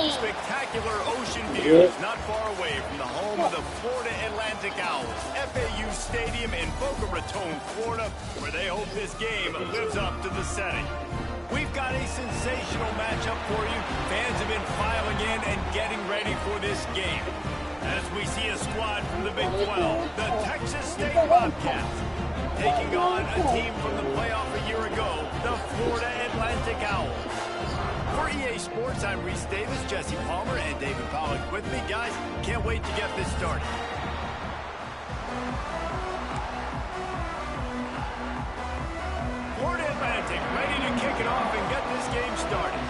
Spectacular ocean views not far away from the home of the Florida Atlantic Owls, FAU Stadium in Boca Raton, Florida, where they hope this game lives up to the setting. We've got a sensational matchup for you. Fans have been filing in and getting ready for this game. As we see a squad from the Big 12, the Texas State Bobcats, taking on a team from the playoff a year ago, the Florida Atlantic Owls. For EA Sports, I'm Reese Davis, Jesse Palmer, and David Pollack with me. Guys, can't wait to get this started. Florida Atlantic ready to kick it off and get this game started.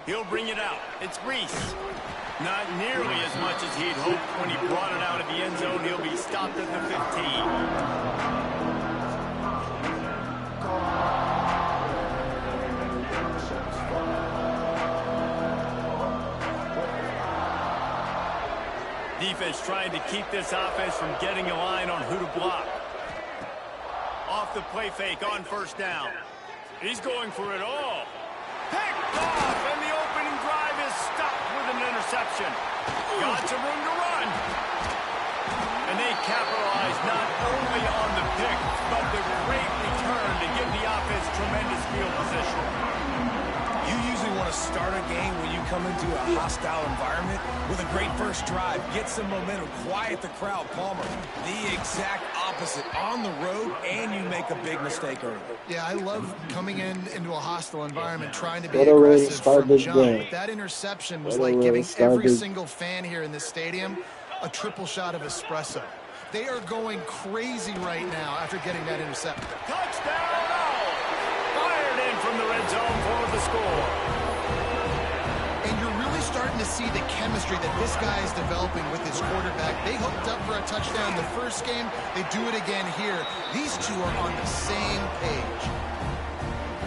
He'll bring it out. It's Reese. Not nearly as much as he'd hoped when he brought it out of the end zone. He'll be stopped at the 15. Defense trying to keep this offense from getting a line on who to block. Off the play fake on first down. He's going for it all. Picked off, and the opening drive is stopped with an interception. Got some room to run. And they capitalize not only on the pick, but the great return to give the offense tremendous field position. You usually want to start a game when you come into a hostile environment with a great first drive, get some momentum, quiet the crowd. Palmer, the exact opposite on the road, and you make a big mistake early. Yeah, I love coming into a hostile environment, trying to be aggressive from jump. But that interception was like giving every single fan here in this stadium a triple shot of espresso. They are going crazy right now after getting that interception. Touchdown! Fired in from the red zone for the score. And you're really starting to see the chemistry that this guy is developing with his quarterback. They hooked up for a touchdown the first game. They do it again here. These two are on the same page.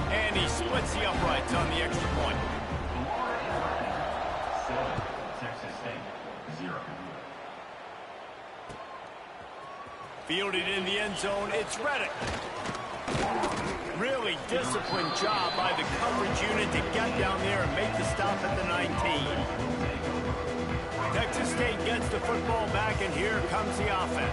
And he splits the uprights on the extra point. Fielded in the end zone, it's Reddick. Really disciplined job by the coverage unit to get down there and make the stop at the 19. Texas State gets the football back, and here comes the offense.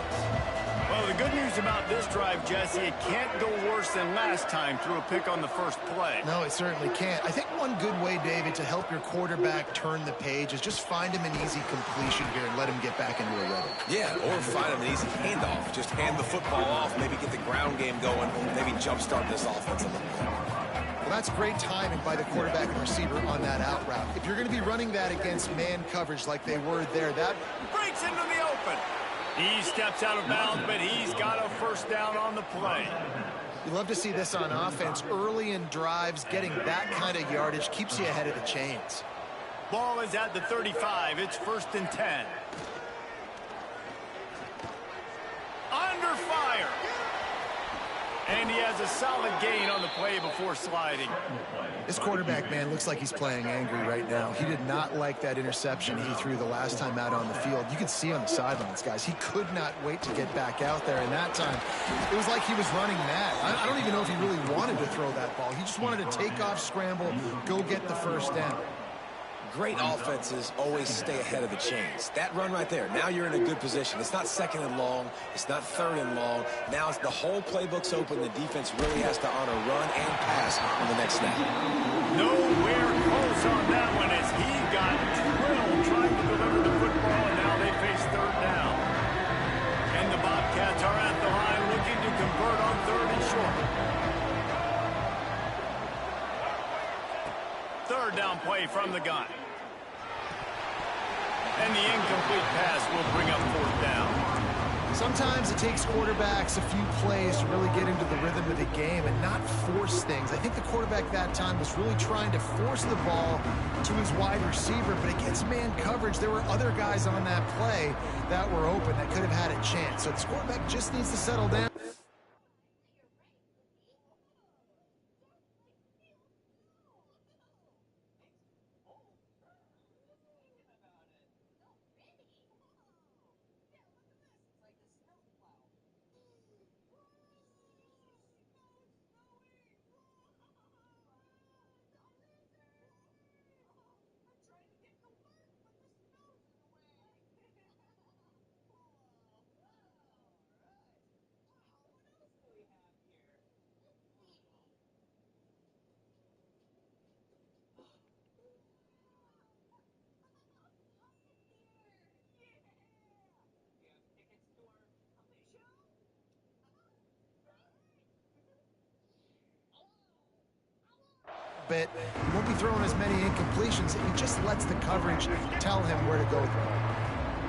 Well, the good news about this drive, Jesse, it can't go worse than last time through a pick on the first play. No, it certainly can't. I think one good way, David, to help your quarterback turn the page is just find him an easy completion here and let him get back into a rhythm. Yeah, or find him an easy handoff. Just hand the football off, maybe get the ground game going, maybe jumpstart this offense a little bit. Well, that's great timing by the quarterback and receiver on that out route. If you're going to be running that against man coverage like they were there, that breaks into the open. He steps out of bounds, but he's got a first down on the play. You love to see this on offense. Early in drives, getting that kind of yardage keeps you ahead of the chains. Ball is at the 35. It's 1st and 10. Under fire. And he has a solid gain on the play before sliding. This quarterback, man, looks like he's playing angry right now. He did not like that interception he threw the last time out on the field. You can see on the sidelines, guys, he could not wait to get back out there. And that time, it was like he was running mad. I don't even know if he really wanted to throw that ball. He just wanted to take off, scramble, go get the first down. Great offenses always stay ahead of the chains. That run right there, now you're in a good position. It's not second and long. It's not third and long. Now it's the whole playbook's open. The defense really has to honor run and pass on the next snap. Nowhere close on that one as he got drilled trying to deliver the football, and now they face third down. And the Bobcats are at the line looking to convert on third and short. Third down play from the gun. And the incomplete pass will bring up fourth down. Sometimes it takes quarterbacks a few plays to really get into the rhythm of the game and not force things. I think the quarterback that time was really trying to force the ball to his wide receiver, but against man coverage, there were other guys on that play that were open that could have had a chance. So this quarterback just needs to settle down. Bit. He won't be throwing as many incompletions if he just lets the coverage tell him where to go.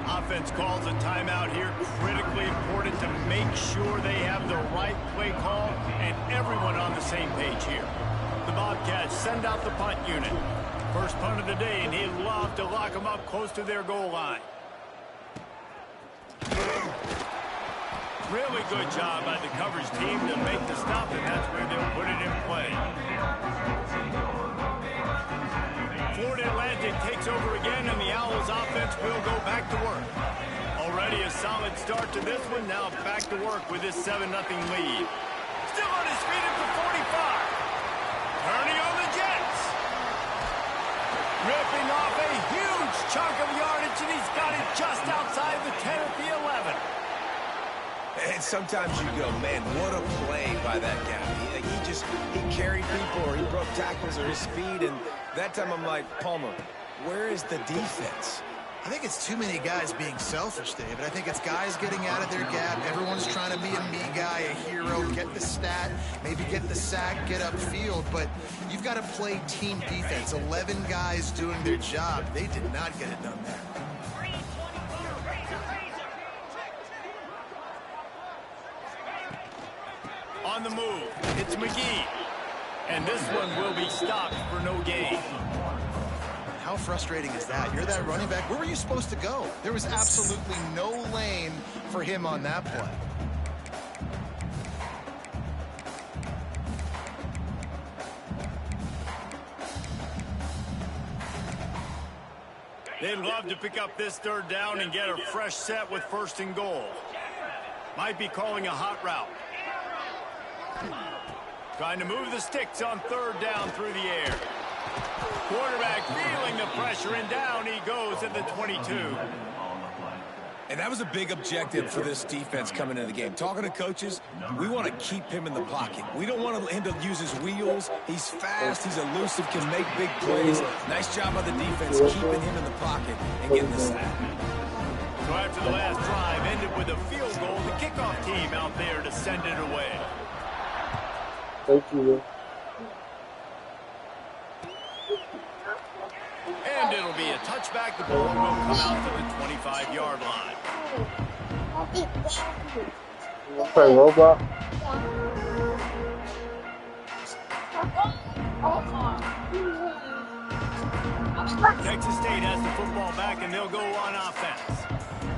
Offense calls a timeout here. Critically important to make sure they have the right play call and everyone on the same page here. The Bobcats send out the punt unit. First punt of the day, and he'd love to lock them up close to their goal line. Really good job by the coverage team to make the stop, and that's where they'll put it in play. Florida Atlantic takes over again, and the Owls offense will go back to work. Already a solid start to this one. Now back to work with this 7-0 lead. Still on his feet at the 45. Turning on the Jets. Ripping off a huge chunk of yardage, and he's got it just outside the 10 at the 11. And sometimes you go, man, what a play by that guy. He carried people, or he broke tackles, or his speed. And that time I'm like, Palmer, where is the defense? I think it's too many guys being selfish, David. I think it's guys getting out of their gap. Everyone's trying to be a me guy, a hero, get the stat, maybe get the sack, get upfield. But you've got to play team defense. 11 guys doing their job. They did not get it done there. On the move, it's McGee. And this one will be stopped for no gain. How frustrating is that? You're that running back. Where were you supposed to go? There was absolutely no lane for him on that play. They'd love to pick up this third down and get a fresh set with first and goal. Might be calling a hot route. Trying to move the sticks on third down through the air. Quarterback feeling the pressure, and down he goes at the 22. And that was a big objective for this defense coming into the game. Talking to coaches, we want to keep him in the pocket. We don't want him to use his wheels. He's fast, he's elusive, can make big plays. Nice job by the defense keeping him in the pocket and getting the sack. So after the last drive ended with a field goal, the kickoff team out there to send it away. Thank you. And it'll be a touchback. The ball will come out to the 25-yard line. Play Roblox. Texas State has the football back, and they'll go on offense.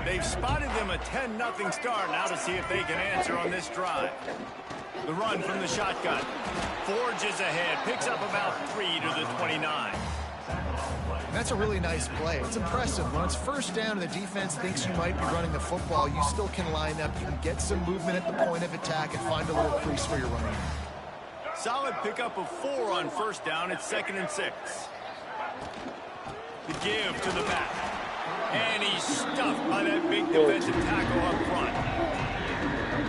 They've spotted them a 10-0 start. Now to see if they can answer on this drive. The run from the shotgun. Forges ahead. Picks up about 3 to the 29. That's a really nice play. It's impressive. When it's first down and the defense thinks you might be running the football, you still can line up. You can get some movement at the point of attack and find a little crease where you're running. Solid pickup of 4 on first down. It's 2nd and 6. The give to the back. And he's stuffed by that big defensive tackle up front.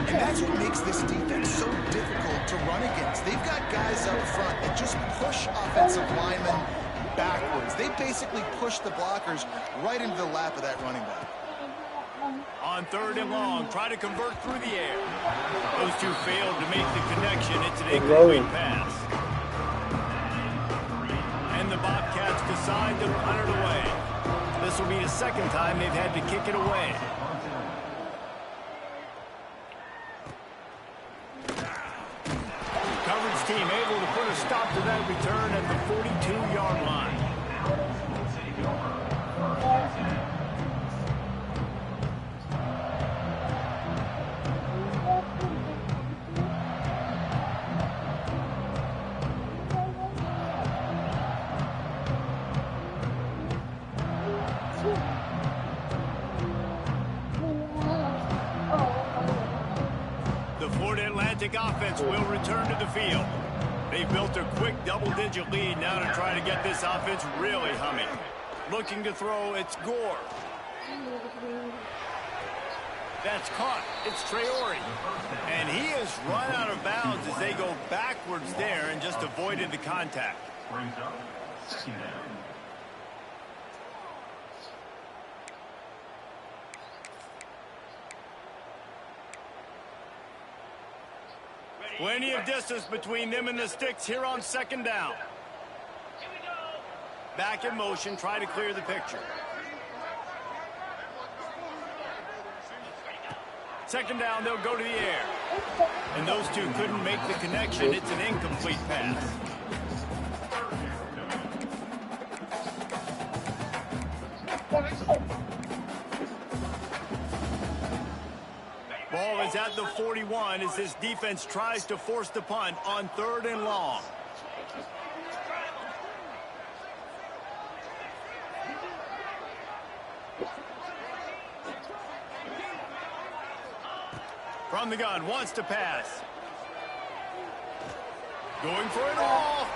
And that's what makes this defense so difficult to run against. They've got guys up front that just push offensive linemen backwards. They basically push the blockers right into the lap of that running back. On 3rd and long, try to convert through the air. Those two failed to make the connection. It's an incomplete pass. And the Bobcats decide to punt it away. This will be the 2nd time they've had to kick it away. Coverage team able to put a stop to that return at the 42-yard line. Offense will return to the field. They've built a quick double-digit lead now to try to get this offense really humming. Looking to throw, it's Gore. That's caught. It's Traore. And he has run out of bounds as they go backwards there and just avoided the contact. Plenty of distance between them and the sticks here on 2nd down. Back in motion, try to clear the picture. 2nd down, they'll go to the air. And those two couldn't make the connection. It's an incomplete pass. Ball is at the 41 as this defense tries to force the punt on 3rd and long. From the gun, wants to pass. Going for it all.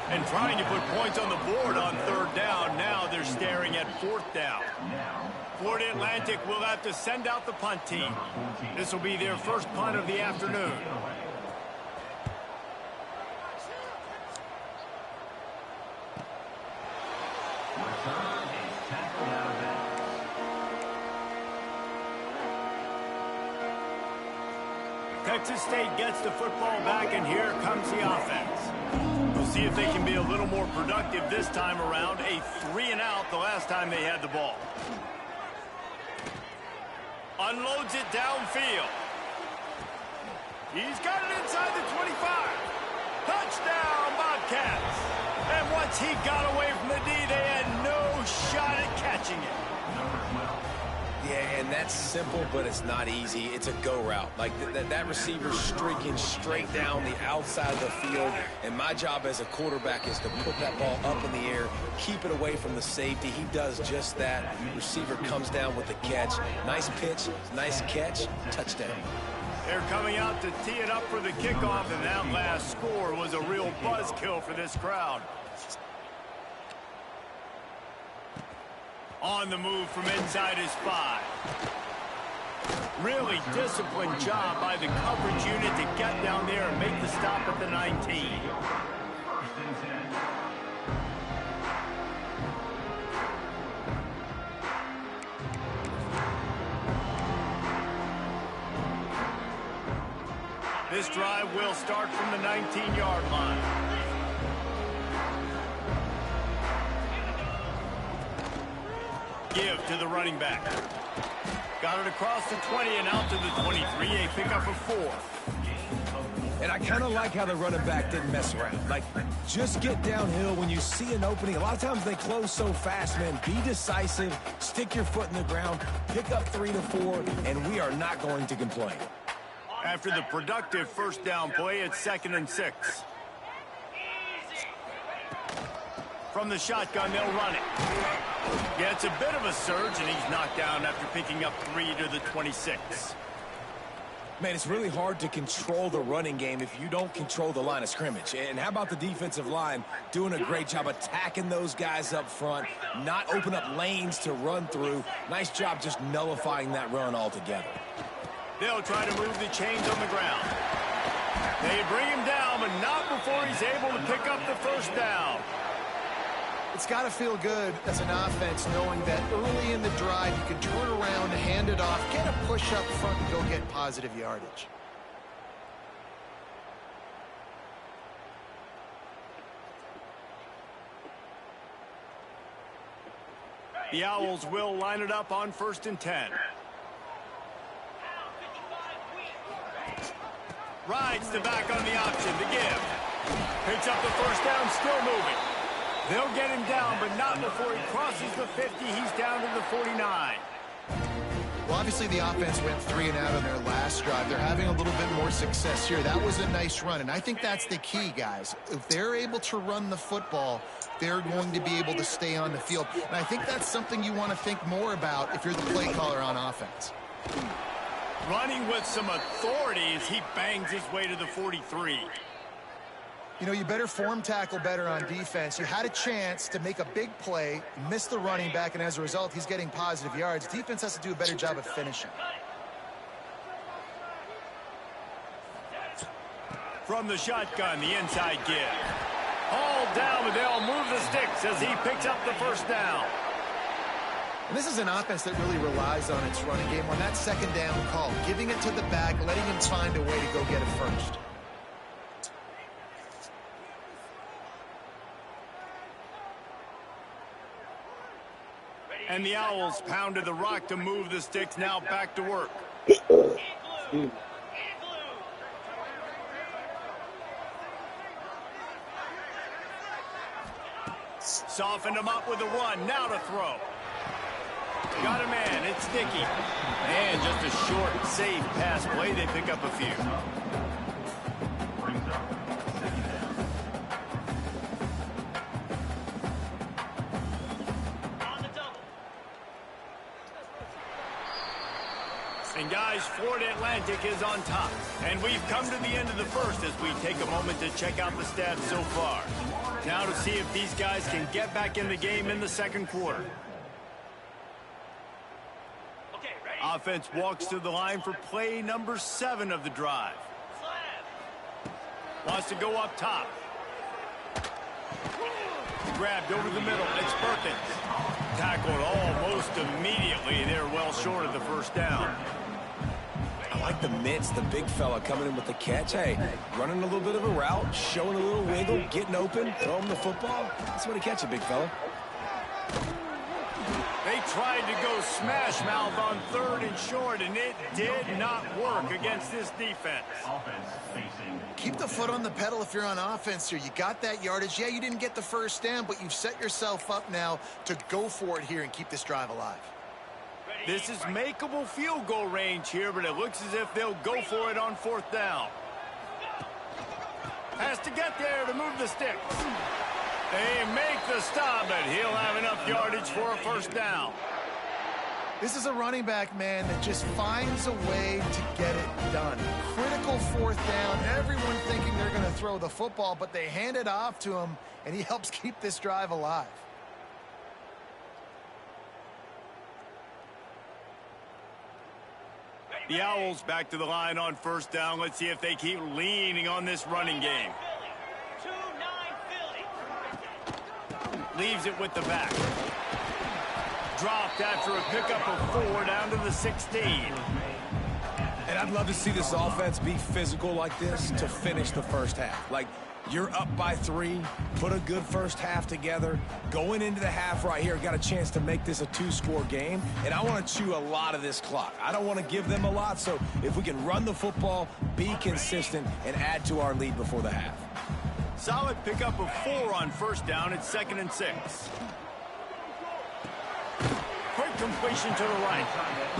And trying to put points on the board on 3rd down. Now they're staring at 4th down. Florida Atlantic will have to send out the punt team. This will be their first punt of the afternoon. Texas State gets the football back, and here comes the offense. We'll see if they can be a little more productive this time around. A 3-and-out the last time they had the ball. Unloads it downfield. He's got it inside the 25. Touchdown, Bobcats. And once he got away from the D, they had no shot at catching it. Yeah, and that's simple, but it's not easy. It's a go route. Like that receiver's streaking straight down the outside of the field, and my job as a quarterback is to put that ball up in the air, keep it away from the safety. He does just that. Receiver comes down with the catch. Nice pitch, nice catch, touchdown. They're coming out to tee it up for the kickoff, and that last score was a real buzzkill for this crowd. On the move from inside his 5. Really disciplined job by the coverage unit to get down there and make the stop at the 19. This drive will start from the 19-yard line. Give to the running back. Got it across the 20 and out to the 23. A pickup of 4. And I kind of like how the running back didn't mess around. Like, just get downhill when you see an opening. A lot of times they close so fast, man. Be decisive. Stick your foot in the ground. Pick up 3 to 4, and we are not going to complain. After the productive first down play, it's 2nd and 6. From the shotgun, they'll run it. Yeah, it's a bit of a surge, and he's knocked down after picking up 3 to the 26. Man, it's really hard to control the running game if you don't control the line of scrimmage. And how about the defensive line doing a great job attacking those guys up front, not open up lanes to run through. Nice job just nullifying that run altogether. They'll try to move the chains on the ground. They bring him down, but not before he's able to pick up the first down. It's got to feel good as an offense knowing that early in the drive you can turn around, hand it off, get a push up front, and go get positive yardage. The Owls will line it up on 1st and 10. Rides the back on the option to give. Picks up the first down, still moving. They'll get him down, but not before he crosses the 50. He's down to the 49. Well, obviously the offense went 3 and out on their last drive. They're having a little bit more success here. That was a nice run, and I think that's the key, guys. If they're able to run the football, they're going to be able to stay on the field. And I think that's something you want to think more about if you're the play caller on offense. Running with some authority as he bangs his way to the 43. You know, you better form tackle better on defense. You had a chance to make a big play, miss the running back, and as a result, he's getting positive yards. Defense has to do a better job of finishing. From the shotgun, the inside give. All down, but they'll move the sticks as he picks up the first down. And this is an offense that really relies on its running game on that 2nd down call, giving it to the back, letting him find a way to go get it first. And the Owls pounded the rock to move the sticks, now back to work. Softened him up with a run, now to throw. Got a man, it's Dickey. And just a short, safe pass play, they pick up a few. And guys, Florida Atlantic is on top. And we've come to the end of the first as we take a moment to check out the stats so far. Now to see if these guys can get back in the game in the 2nd quarter. Offense walks to the line for play number 7 of the drive. Wants to go up top. Grabbed over the middle. It's Perkins. Tackled almost immediately. They're well short of the first down. I like the mitts, the big fella coming in with the catch. Hey, running a little bit of a route, showing a little wiggle, getting open, throw him the football. That's what he catch it, big fella. They tried to go smash mouth on 3rd and short, and it did not work against this defense. Keep the foot on the pedal if you're on offense here. You got that yardage. Yeah, you didn't get the first down, but you've set yourself up now to go for it here and keep this drive alive. This is makeable field goal range here, but it looks as if they'll go for it on 4th down. Has to get there to move the sticks. They make the stop, but he'll have enough yardage for a first down. This is a running back, man, that just finds a way to get it done. Critical 4th down. Everyone thinking they're going to throw the football, but they hand it off to him, and he helps keep this drive alive. The Owls back to the line on 1st down. Let's see if they keep leaning on this running game. Leaves it with the back. Dropped after a pickup of 4 down to the 16. And I'd love to see this offense be physical like this to finish the first half. Like, you're up by 3, put a good first half together. Going into the half right here, got a chance to make this a 2-score game. And I want to chew a lot of this clock. I don't want to give them a lot, so if we can run the football, be consistent, and add to our lead before the half. Solid pickup of 4 on 1st down. It's 2nd and 6. Quick completion to the right.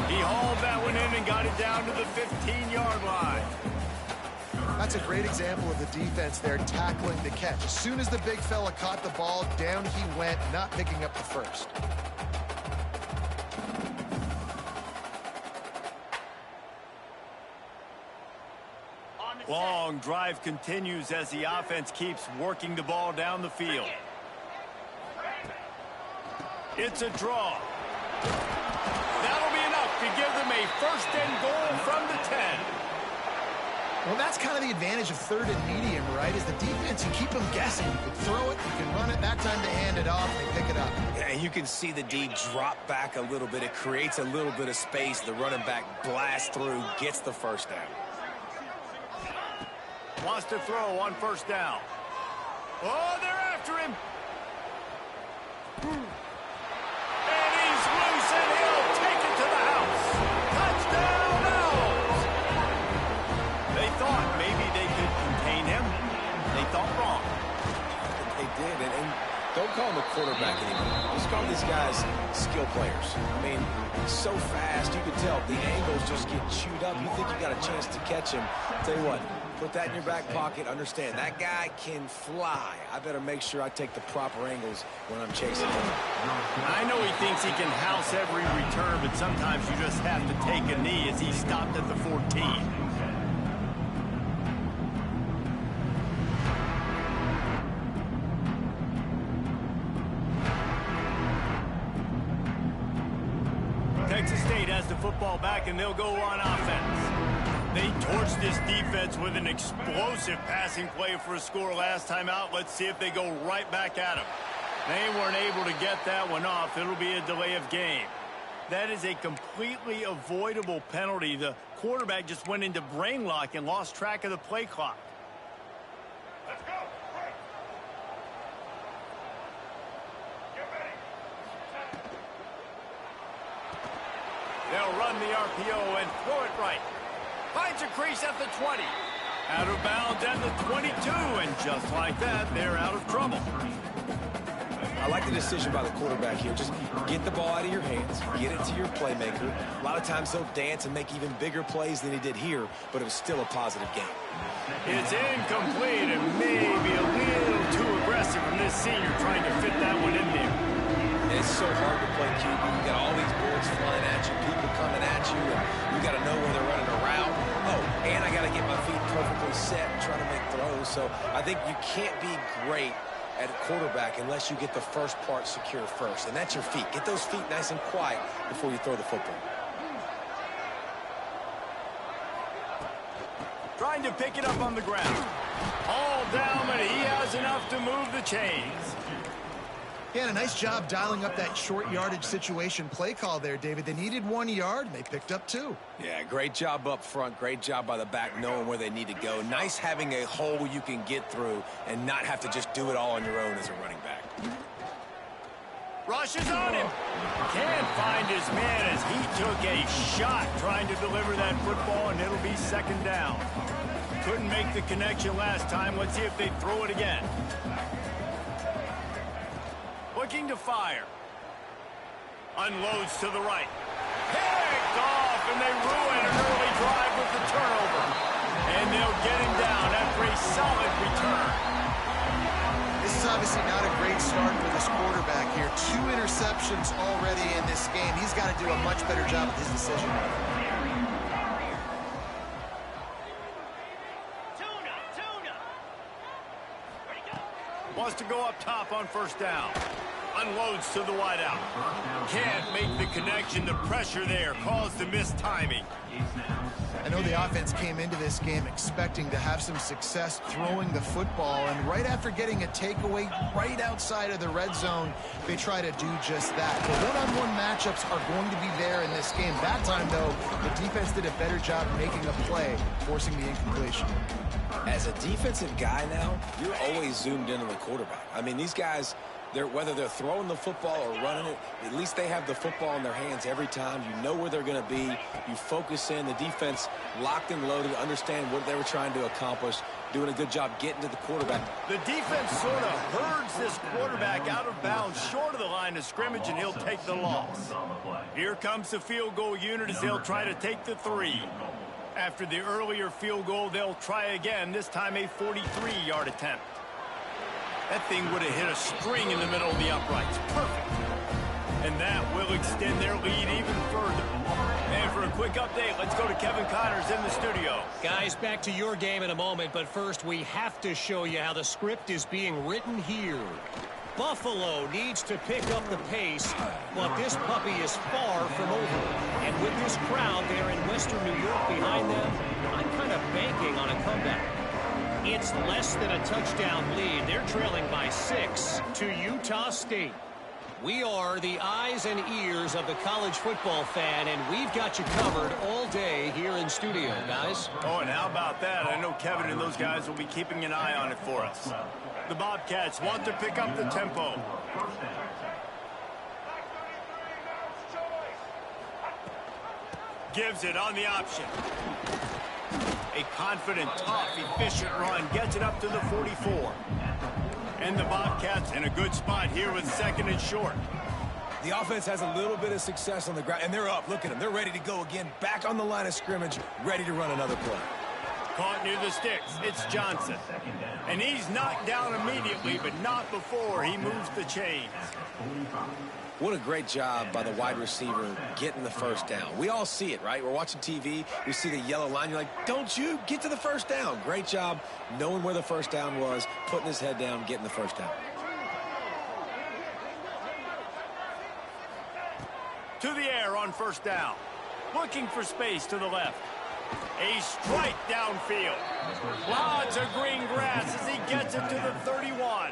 He hauled that one in and got it down to the 15-yard line. That's a great example of the defense there tackling the catch. As soon as the big fella caught the ball, down he went, not picking up the first. Long drive continues as the offense keeps working the ball down the field. It's a draw. That'll be enough to give them a first and goal from the 10. Well, that's kind of the advantage of third and medium, right? Is the defense, you keep them guessing. You can throw it, you can run it, that time to hand it off, and they pick it up. Yeah, and you can see the D drop back a little bit. It creates a little bit of space. The running back blasts through, gets the first down. Wants to throw on first down. Oh, they're after him. And he's loose, and he'll take it to the house. Touchdown, Owls! They thought maybe they could contain him. They thought wrong. They did, and don't call him a quarterback anymore. Just call these guys skill players. I mean, he's so fast, you can tell the angles just get chewed up. You think you got a chance to catch him. Tell you what, put that in your back pocket. Understand, that guy can fly. I better make sure I take the proper angles when I'm chasing him. I know he thinks he can house every return, but sometimes you just have to take a knee as he stopped at the 14. Texas State has the football back, and they'll go on offense. They torched this defense with an explosive passing play for a score last time out. Let's see if they go right back at him. They weren't able to get that one off. It'll be a delay of game. That is a completely avoidable penalty. The quarterback just went into brain lock and lost track of the play clock. Let's go. They'll run the RPO and throw it right. Finds a crease at the 20. Out of bounds at the 22, and just like that, they're out of trouble. I like the decision by the quarterback here. Just get the ball out of your hands, get it to your playmaker. A lot of times he'll dance and make even bigger plays than he did here, but it was still a positive game. It's incomplete and maybe a little too aggressive from this senior trying to fit that one in there. It's so hard to play QB. You got all these bullets flying at you, people coming at you, and you got to know when they're running a route. Oh, and I got to get my feet perfectly set and try to make throws. So I think you can't be great at quarterback unless you get the first part secure first, and that's your feet. Get those feet nice and quiet before you throw the football. Trying to pick it up on the ground. All down, but he has enough to move the chains. Yeah, and a nice job dialing up that short yardage situation play call there, David. They needed 1 yard, and they picked up 2. Yeah, great job up front. Great job by the back knowing where they need to go. Nice having a hole you can get through and not have to just do it all on your own as a running back. Rushes on him. Can't find his man as he took a shot trying to deliver that football, and it'll be second down. Couldn't make the connection last time. Let's see if they throw it again. Looking to fire. Unloads to the right. Picked off, and they ruin an early drive with the turnover. And they'll get him down after a solid return. This is obviously not a great start for this quarterback here. 2 interceptions already in this game. He's got to do a much better job with his decision. Wants to go up top on first down. Unloads to the wideout. Can't make the connection. The pressure there caused the missed timing. I know the offense came into this game expecting to have some success throwing the football, and right after getting a takeaway right outside of the red zone, they try to do just that. The one-on-one matchups are going to be there in this game. That time, though, the defense did a better job making a play, forcing the incompletion. As a defensive guy now, you're always zoomed in on the quarterback. I mean, these guys, whether they're throwing the football or running it, at least they have the football in their hands every time. You know where they're going to be. You focus in. The defense locked and loaded, understand what they were trying to accomplish. doing a good job getting to the quarterback. The defense sort of herds this quarterback out of bounds short of the line of scrimmage, and he'll take the loss. Here comes the field goal unit as they'll try to take the 3. After the earlier field goal, they'll try again, this time a 43-yard attempt. That thing would have hit a string in the middle of the uprights. Perfect. And that will extend their lead even further. And for a quick update, let's go to Kevin Connors in the studio. Guys, back to your game in a moment, but first we have to show you how the script is being written here. Buffalo needs to pick up the pace, but this puppy is far from over. And with this crowd there in Western New York behind them, I'm kind of banking on a comeback. It's less than a touchdown lead. They're trailing by 6 to Utah State. We are the eyes and ears of the college football fan, and we've got you covered all day here in studio, guys. Oh, and how about that? I know Kevin and those guys will be keeping an eye on it for us. The Bobcats want to pick up the tempo. Gives it on the option. A confident, tough, efficient run gets it up to the 44. And the Bobcats in a good spot here with 2nd and short. The offense has a little bit of success on the ground, and they're up. Look at them. They're ready to go again. Back on the line of scrimmage, ready to run another play. Caught near the sticks. It's Johnson. And he's knocked down immediately, but not before he moves the chains. What a great job by the wide receiver getting the first down. We all see it, right? We're watching TV. We see the yellow line. You're like, don't you get to the first down. Great job knowing where the first down was, putting his head down, getting the first down. To the air on 1st down. Looking for space to the left. A strike downfield. Lots of green grass as he gets it to the 31.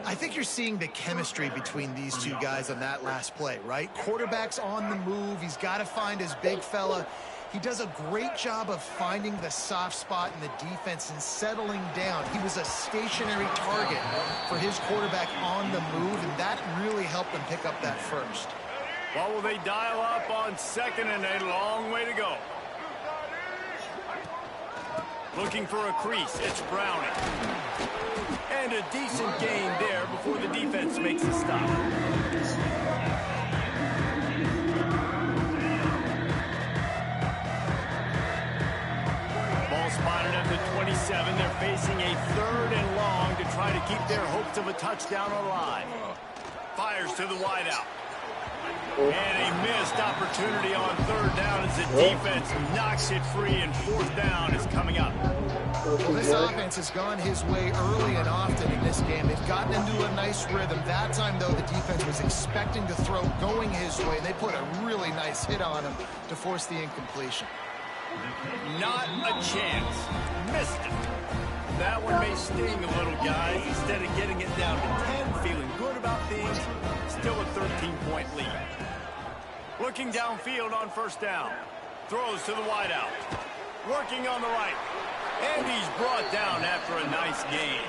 I think you're seeing the chemistry between these two guys on that last play, right? Quarterback's on the move. He's got to find his big fella. He does a great job of finding the soft spot in the defense and settling down. He was a stationary target for his quarterback on the move, and that really helped them pick up that first. Well, will they dial up on 2nd and a long way to go? Looking for a crease, it's Browning. And a decent gain there before the defense makes a stop. Ball spotted at the 27. They're facing a 3rd and long to try to keep their hopes of a touchdown alive. Fires to the wideout. And a missed opportunity on 3rd down as the defense knocks it free, and 4th down is coming up. Well, this offense has gone his way early and often in this game. They've gotten into a nice rhythm. That time, though, the defense was expecting to throw going his way. They put a really nice hit on him to force the incompletion. Not a chance. Missed it. That one may sting a little, guys. Instead of getting it down to 10, feeling good about things, still a 13-point lead. Looking downfield on 1st down. Throws to the wideout. Working on the right. And he's brought down after a nice gain.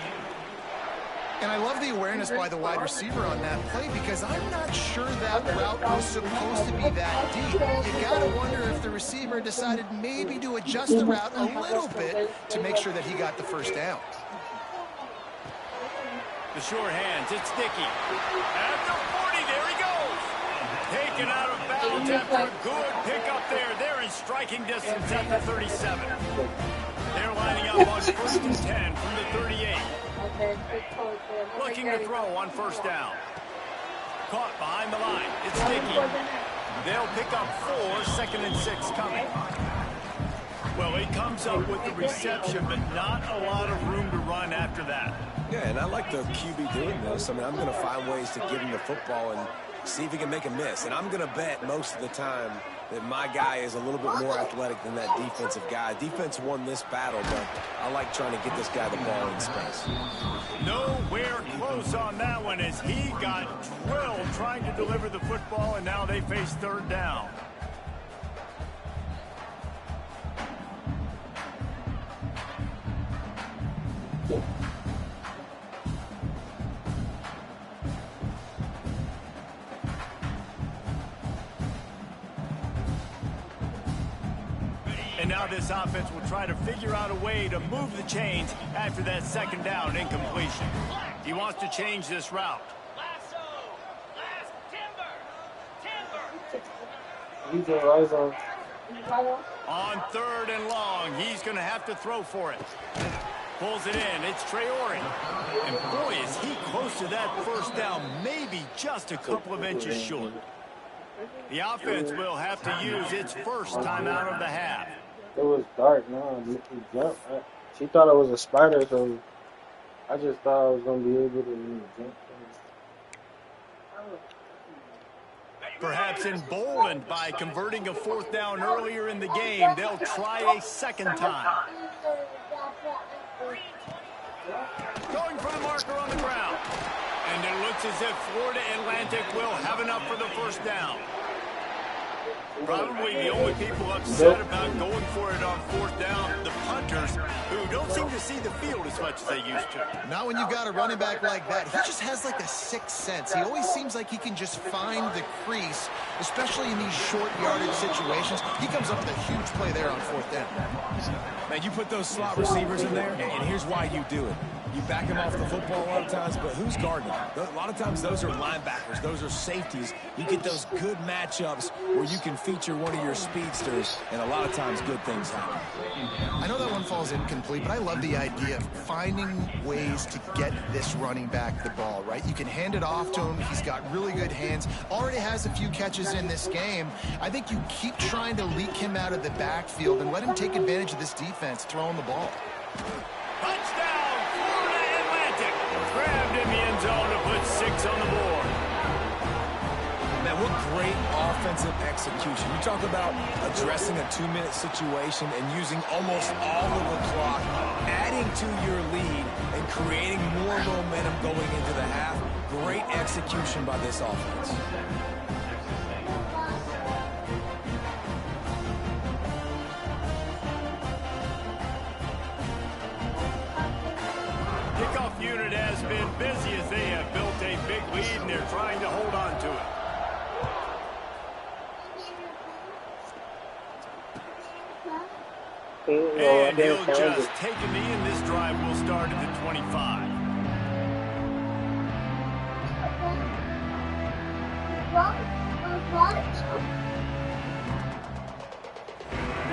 And I love the awareness by the wide receiver on that play, because I'm not sure that route was supposed to be that deep. You got to wonder if the receiver decided maybe to adjust the route a little bit to make sure that he got the first down. The short hands, it's Dickey. At the 40, there he goes. Taken out of bounds after a good pickup there. They're in striking distance at the 37. They're lining up on 1st and 10 from the 38. Looking to throw on 1st down. Caught behind the line. It's Dickey. They'll pick up 4, 2nd and 6 coming. Well, he comes up with the reception, but not a lot of room to run after that. Yeah, and I like the QB doing this. I mean, I'm going to find ways to give him the football and see if he can make a miss. And I'm going to bet most of the time that my guy is a little bit more athletic than that defensive guy. Defense won this battle, but I like trying to get this guy the ball in space. Nowhere close on that one as he got drilled trying to deliver the football, and now they face 3rd down. And now Now this offense will try to figure out a way to move the chains after that second down incompletion. He wants to change this route. On third and long, he's going to have to throw for it. Pulls it in. It's Traore. And boy, is he close to that first down, maybe just a couple of inches short. The offense will have to use its first timeout of the half. It was dark, no, he jumped. She thought it was a spider, so I just thought I was going to be able to jump. Perhaps emboldened by converting a fourth down earlier in the game, they'll try a second time. Going for the marker on the ground. And it looks as if Florida Atlantic will have enough for the first down. Probably the only people upset about going for it on fourth down, the punters, who don't seem to see the field as much as they used to. Not when you've got a running back like that. He just has like a sixth sense. He always seems like he can just find the crease, especially in these short yardage situations. He comes up with a huge play there on fourth down. Man, you put those slot receivers in there, and here's why you do it. You back him off the football a lot of times, but who's guarding him? A lot of times those are linebackers. Those are safeties. You get those good matchups where you can feature one of your speedsters, and a lot of times good things happen. I know that one falls incomplete, but I love the idea of finding ways to get this running back the ball, right? You can hand it off to him. He's got really good hands. Already has a few catches in this game. I think you keep trying to leak him out of the backfield and let him take advantage of this defense throwing the ball. Touchdown! Grabbed in the end zone to put 6 on the board. Man, what great offensive execution. You talk about addressing a 2-minute situation and using almost all of the clock, adding to your lead and creating more momentum going into the half. Great execution by this offense. Kickoff unit has been busy as they have built a big lead and they're trying to hold on to it. And he'll just take a knee, and this drive will start at the 25.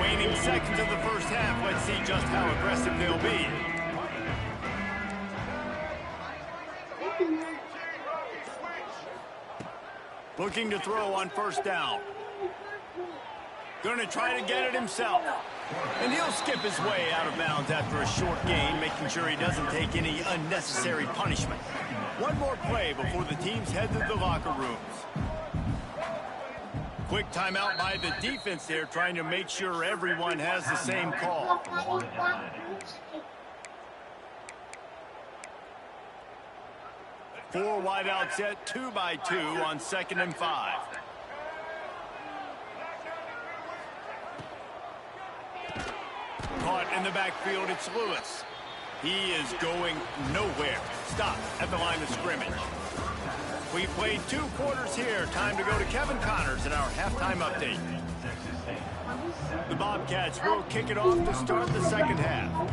Waning seconds of the first half. Let's see just how aggressive they'll be. Looking to throw on first down. Going to try to get it himself. And he'll skip his way out of bounds after a short gain, making sure he doesn't take any unnecessary punishment. One more play before the teams head to the locker rooms. Quick timeout by the defense there, trying to make sure everyone has the same call. 4 wide out set, 2 by 2 on 2nd and 5. Caught in the backfield, it's Lewis. He is going nowhere. Stop at the line of scrimmage. We played 2 quarters here. Time to go to Kevin Connors in our halftime update. The Bobcats will kick it off to start the second half.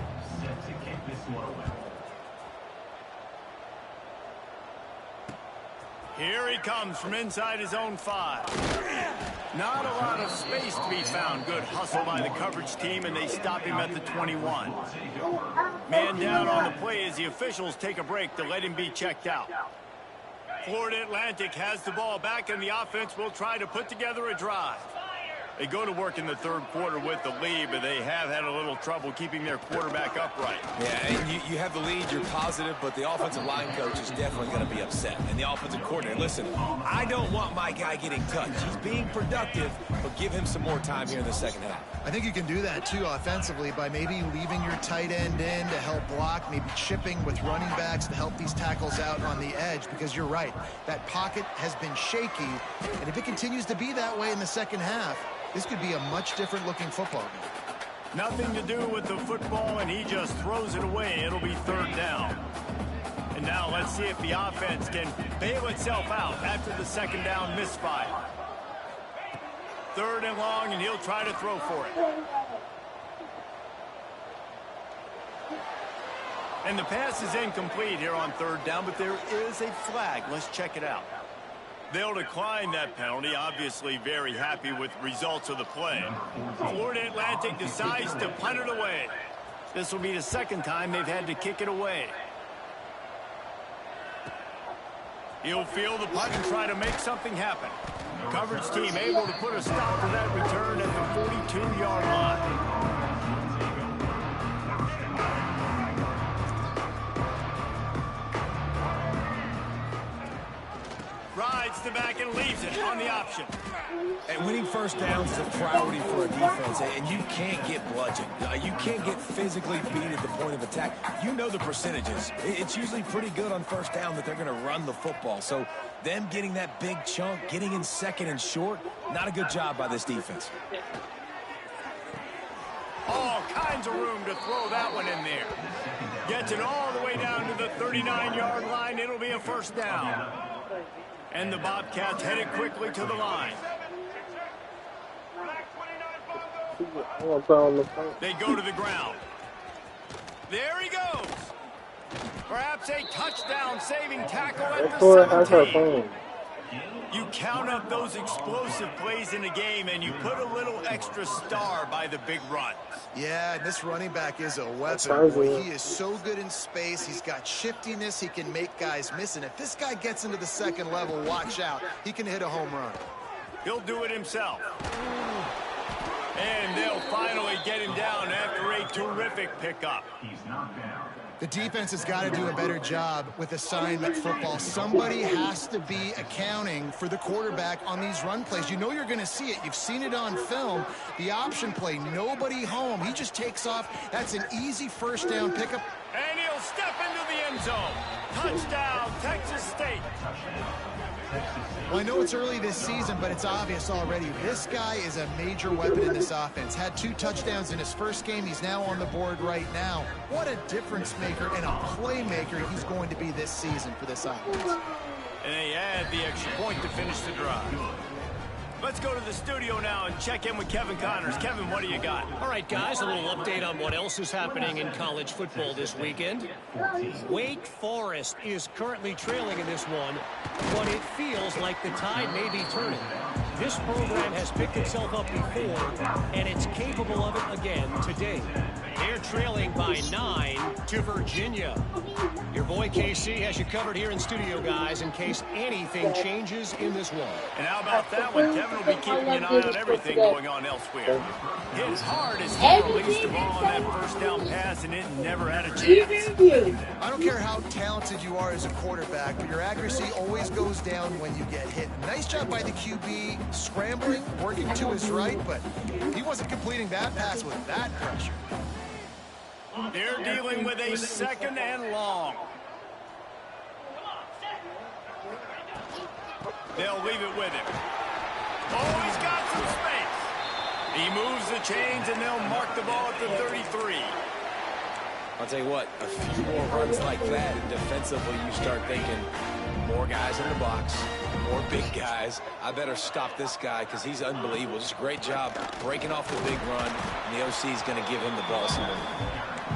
Here he comes from inside his own 5. Not a lot of space to be found. Good hustle by the coverage team, and they stop him at the 21. Man down on the play as the officials take a break to let him be checked out. Florida Atlantic has the ball back, and the offense will try to put together a drive. They go to work in the third quarter with the lead, but they have had a little trouble keeping their quarterback upright. Yeah, and you have the lead, you're positive, but the offensive line coach is definitely going to be upset. And the offensive coordinator, listen, I don't want my guy getting touched. He's being productive, but give him some more time here in the second half. I think you can do that, too, offensively, by maybe leaving your tight end in to help block, maybe chipping with running backs to help these tackles out on the edge, because you're right. That pocket has been shaky, and if it continues to be that way in the second half, this could be a much different looking football game. Nothing to do with the football, and he just throws it away. It'll be third down. And now let's see if the offense can bail itself out after the second down misfire. 3rd and long, and he'll try to throw for it. And the pass is incomplete here on third down, but there is a flag. Let's check it out. They'll decline that penalty. Obviously very happy with results of the play. Florida Atlantic decides to punt it away. This will be the second time they've had to kick it away. He'll field the punt and try to make something happen. Coverage team able to put a stop to that return at the 42-yard line. Rides the back and leaves it on the option. And winning first downs is a priority for a defense, and you can't get bludgeoned. You can't get physically beat at the point of attack. You know the percentages. It's usually pretty good on first down that they're going to run the football. So them getting that big chunk, getting in second and short, not a good job by this defense. All kinds of room to throw that one in there. Gets it all the way down to the 39-yard line. It'll be a first down. And the Bobcats headed quickly to the line. They go to the ground. There he goes. Perhaps a touchdown-saving tackle at the 17. You count up those explosive plays in a game, and you put a little extra star by the big runs. Yeah, this running back is a weapon. Boy, he is so good in space. He's got shiftiness. He can make guys miss. And if this guy gets into the second level, watch out. He can hit a home run. He'll do it himself. And they'll finally get him down after a terrific pickup. The defense has got to do a better job with assignment football. Somebody has to be accounting for the quarterback on these run plays. You know you're going to see it. You've seen it on film. The option play, nobody home. He just takes off. That's an easy first down pickup. And he'll step into the end zone. Touchdown, Texas State. Well, I know it's early this season, but it's obvious already. This guy is a major weapon in this offense. Had 2 touchdowns in his first game. He's now on the board right now. What a difference maker and a playmaker he's going to be this season for this offense. And they add the extra point to finish the drive. Let's go to the studio now and check in with Kevin Connors. Kevin, what do you got? All right, guys, a little update on what else is happening in college football this weekend. Wake Forest is currently trailing in this one, but it feels like the tide may be turning. This program has picked itself up before, and it's capable of it again today. They're trailing by 9 to Virginia. Your boy KC has you covered here in studio, guys, in case anything changes in this one. And how about that one? Kevin will be keeping an eye on everything going on elsewhere. Hit hard as he released the ball on that first down pass, and it never had a chance. I don't care how talented you are as a quarterback, but your accuracy always goes down when you get hit. Nice job by the QB, scrambling, working to his right, but he wasn't completing that pass with that pressure. They're dealing with a second and long. They'll leave it with him. Oh, he's got some space. He moves the chains, and they'll mark the ball at the 33. I'll tell you what, a few more runs like that, and defensively you start thinking, more guys in the box, more big guys. I better stop this guy because he's unbelievable. Just a great job breaking off the big run, and the OC is going to give him the ball some more.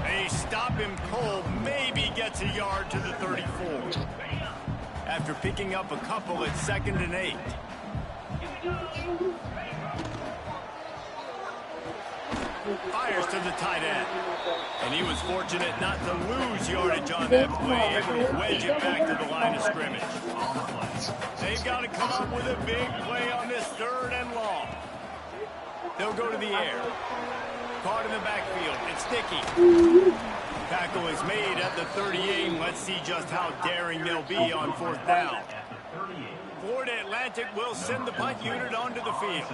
They stop him cold, maybe gets a yard to the 34. After picking up a couple at 2nd and 8. Fires to the tight end. And he was fortunate not to lose yardage on that play, able to wedge it back to the line of scrimmage. They've got to come up with a big play on this 3rd and long. They'll go to the air. Caught in the backfield. It's Dickey. Tackle is made at the 38. Let's see just how daring they'll be on 4th down. Florida Atlantic will send the punt unit onto the field.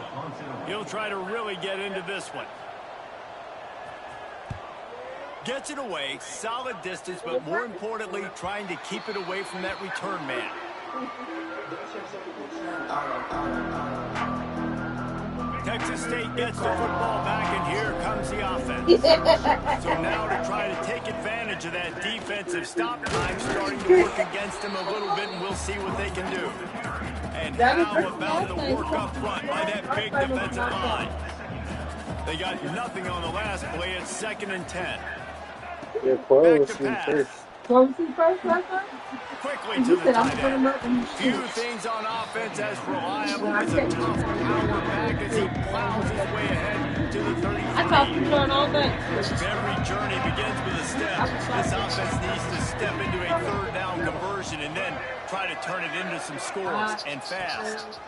He'll try to really get into this one. Gets it away, solid distance, but more importantly, trying to keep it away from that return man. Texas State gets the football back, and here comes the offense. So now to try to take advantage of that defensive stop time starting to work against them a little bit, and we'll see what they can do. And how about the work up front by that big defensive line? They got nothing on the last play. It's 2nd and 10. Yeah, Cole Back was to sweet pass. first. Quickly to the tight end. Few things on offense as reliable as a tough power back as he plows his way ahead to the 33. Every journey begins with a step. This offense needs to step into a third down conversion and then try to turn it into some scores, and fast.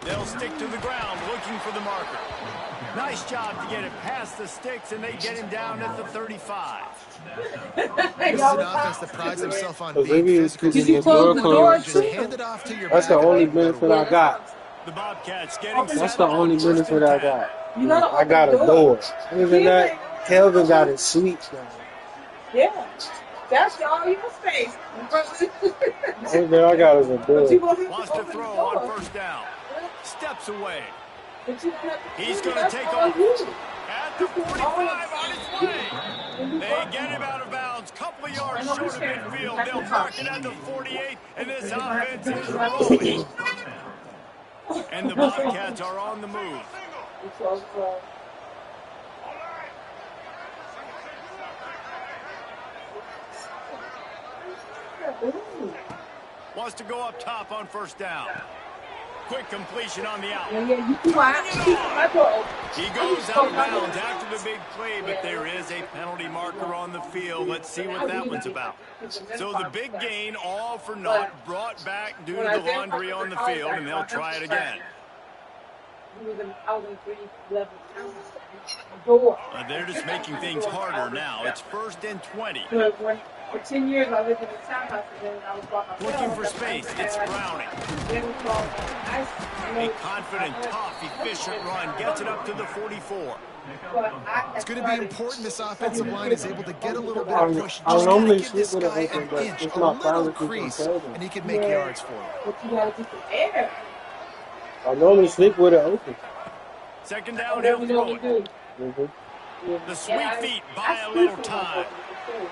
They'll stick to the ground looking for the marker. Nice job to get it past the sticks, and they get him down at the 35. This is an offense that prides himself on being physical. Did you close the door? Just hand it off to your That's the back. only benefit I got. The Bobcats getting set. That's the only benefit I got. I got a door. Other than that, Kelvin got it sweet. Yeah. That's all your space. Only thing I got is a door. Wants to throw on first down. Steps away. He's going to take off at the 45 on his way. They get him out of bounds. Couple of yards short of midfield. They'll park it at the 48, and this offense is rolling. And the Bobcats are on the move. Wants to go up top on first down. Quick completion on the out. He goes out of bounds after the big play, but there is a penalty marker on the field. Let's see what that one's about. So the big gain, all for naught, brought back due to the laundry on the field, and they'll try it again. They're just making things harder now. It's 1st and 20. For 10 years, I lived in the townhouse, and then I was by myself. Looking for space. It's Browning. A confident, tough, efficient run gets it up to the 44. It's going to be important this offensive line is able to get a little bit of push. I Just normally give this sleep with guy it open, an but inch, it's a not little fabric crease, and he can make yards for you. But you got to get some air. I normally sleep with it open. Second down, he'll throw it. The sweet feet buy a little time.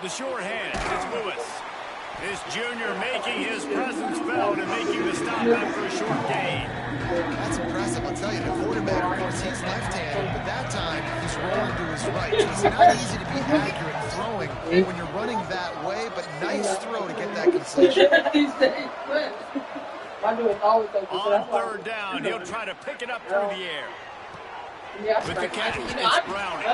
The short hand is Lewis. This junior making his presence felt and making the stop after a short gain. That's impressive, I'll tell you. The quarterback, of course, he's left-handed, but that time he's rolling to his right. It's not easy to be accurate throwing when you're running that way, but nice throw to get that completion. On third down, he'll try to pick it up through the air. With the catch, it's Browning.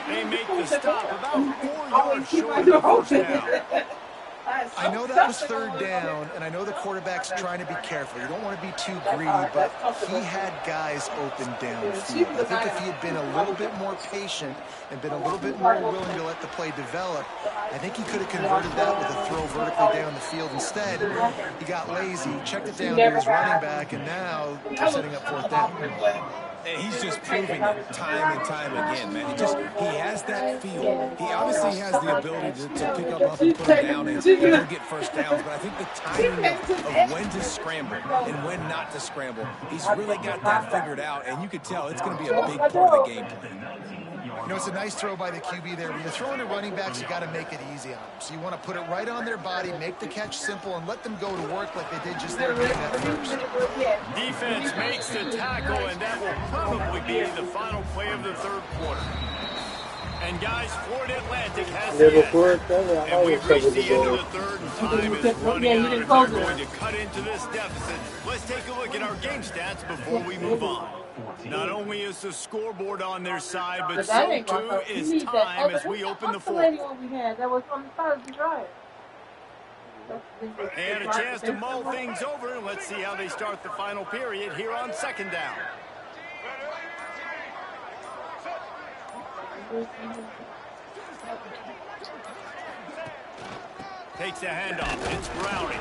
They make the stop about 4 yards short of the first down. I know that was third down, and I know the quarterback's trying to be careful. You don't want to be too greedy, but he had guys open downfield. I think if he had been a little bit more patient and been a little bit more willing to let the play develop, I think he could have converted that with a throw vertically down the field. Instead, he got lazy, checked it down to his running back, and now they're setting up fourth down. And he's just proving it time and time again, man. He has that feel. He obviously has the ability to pick up and put him down and go get first downs. But I think the timing of when to scramble and when not to scramble, he's really got that figured out. And you could tell it's going to be a big part of the game plan. You know, it's a nice throw by the QB there. When you're throwing to running backs, you got to make it easy on them. So you want to put it right on their body, make the catch simple, and let them go to work like they did just there getting that first. Defense makes the tackle, and that will probably be the final play of the third quarter. And guys, Florida Atlantic has the edge. And we've reached the end of the third, and time is running out, and they're going to cut into this deficit. Let's take a look at our game stats before we move on. Not only is the scoreboard on their side, but so too is time as we open the fourth. And a chance to mull things over, and let's see how they start the final period here on second down. Takes the handoff, and it's Browning.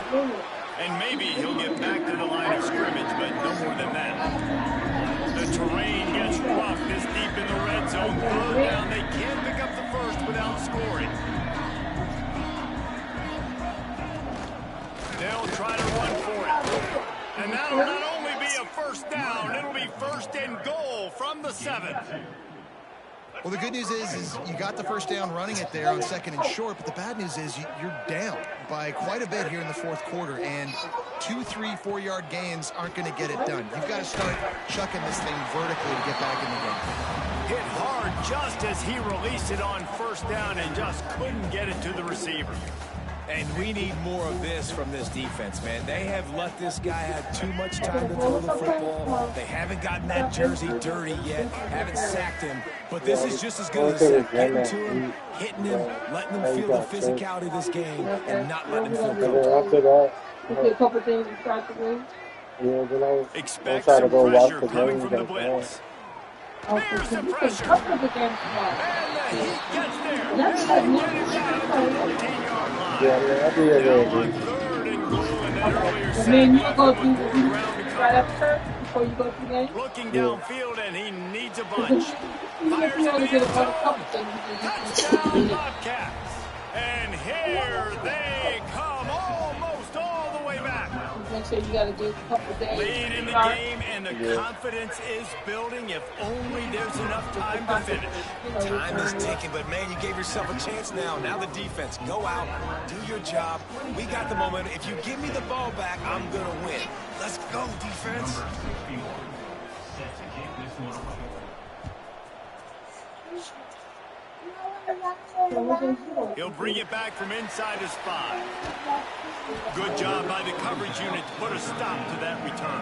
And maybe he'll get back to the line of scrimmage, but no more than that. The terrain gets rough this deep in the red zone. Third down, they can't pick up the first without scoring. They'll try to run for it. And that'll not only be a first down, it'll be 1st and goal from the 7. Well, the good news is you got the first down running it there on 2nd and short, but the bad news is you're down by quite a bit here in the 4th quarter, and 2, 3, 4-yard gains aren't going to get it done. You've got to start chucking this thing vertically to get back in the game. Hit hard just as he released it on 1st down and just couldn't get it to the receiver. And we need more of this from this defense, man. They have let this guy have too much time to throw the football. They haven't gotten that jersey dirty yet, haven't sacked him. But this is just as good as a sack. Getting to him, hitting him, letting them feel the physicality of this game, and not letting them feel comfortable. A couple things to start the game. Expect some pressure coming from the blitz. There's the pressure. And the Heat gets there. That's Get it down to the 14-yard line. Now on 3rd and goal in that earlier sack. You go through right after before you go through the game. Looking downfield, and he needs a bunch. Fires You to only the get end a zone. couple things. Touchdown, Bobcats. And here they come, almost all the way back. Make sure you got to do a couple days. Lead in the game, and the confidence is building if only there's enough time to finish. Time is ticking, but man, you gave yourself a chance now. Now the defense, go out, do your job. We got the momentum. If you give me the ball back, I'm going to win. Let's go, defense. He'll bring it back from inside his 5. Good job by the coverage unit to put a stop to that return.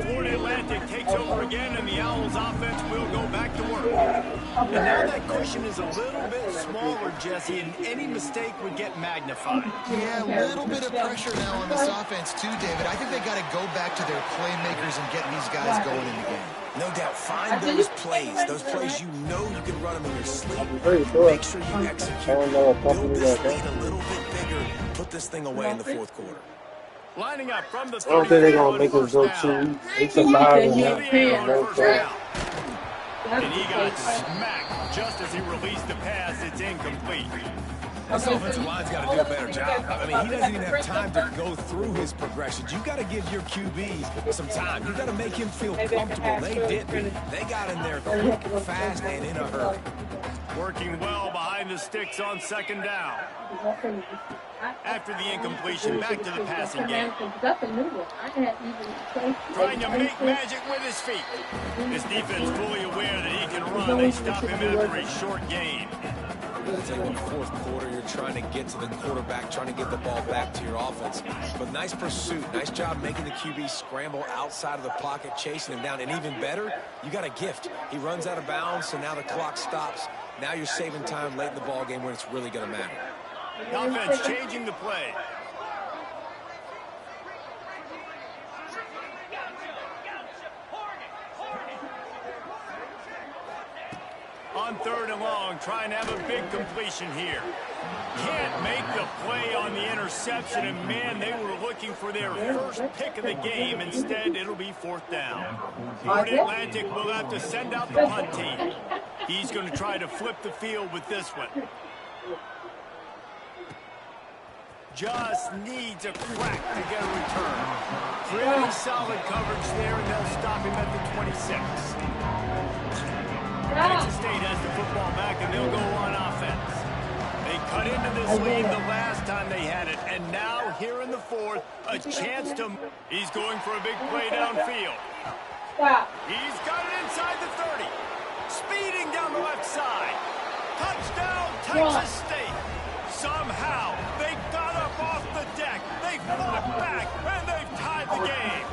Florida Atlantic takes over again, and the Owls offense will go back to work. And now that cushion is a little bit smaller, Jesse, and any mistake would get magnified. Yeah, a little bit of pressure now on this offense too, David. I think they got to go back to their playmakers and get these guys going in the game. No doubt, find those plays you know you can run them in your sleep. Make sure you execute. Build this lead a little bit bigger. Put this thing away in the 4th quarter. Lining up from the 30. I don't think they're going to make us go 8-5 and And he got smacked just as he released the pass. It's incomplete. This offensive line's got to do a better job. I mean, he doesn't even have time to go through his progressions. You got to give your QB some time. You got to make him feel comfortable. They didn't. They got in there quick and fast and in a hurry. Working well behind the sticks on 2nd down. After the incompletion, back to the passing game. Trying to make magic with his feet. His defense fully aware that he can run. They stop him after a short gain. It's in the 4th quarter. You're trying to get to the quarterback, trying to get the ball back to your offense. But nice pursuit. Nice job making the QB scramble outside of the pocket, chasing him down. And even better, you got a gift. He runs out of bounds, so now the clock stops. Now you're saving time late in the ball game when it's really going to matter. The offense changing the play. On 3rd and long, trying to have a big completion here. Can't make the play on the interception, and man, they were looking for their first pick of the game. Instead, it'll be 4th down. Florida Atlantic will have to send out the punt team. He's going to try to flip the field with this one. Just needs a crack to get a return. Pretty solid coverage there, and they'll stop him at the 26. Texas State has the football back, and they'll go on offense. They cut into this lead the last time they had it, and now here in the 4th, a chance to... He's going for a big play downfield. He's got it inside the 30. Speeding down the left side. Touchdown, Texas State. Somehow, they got up off the deck. They fought back, and they've tied the game.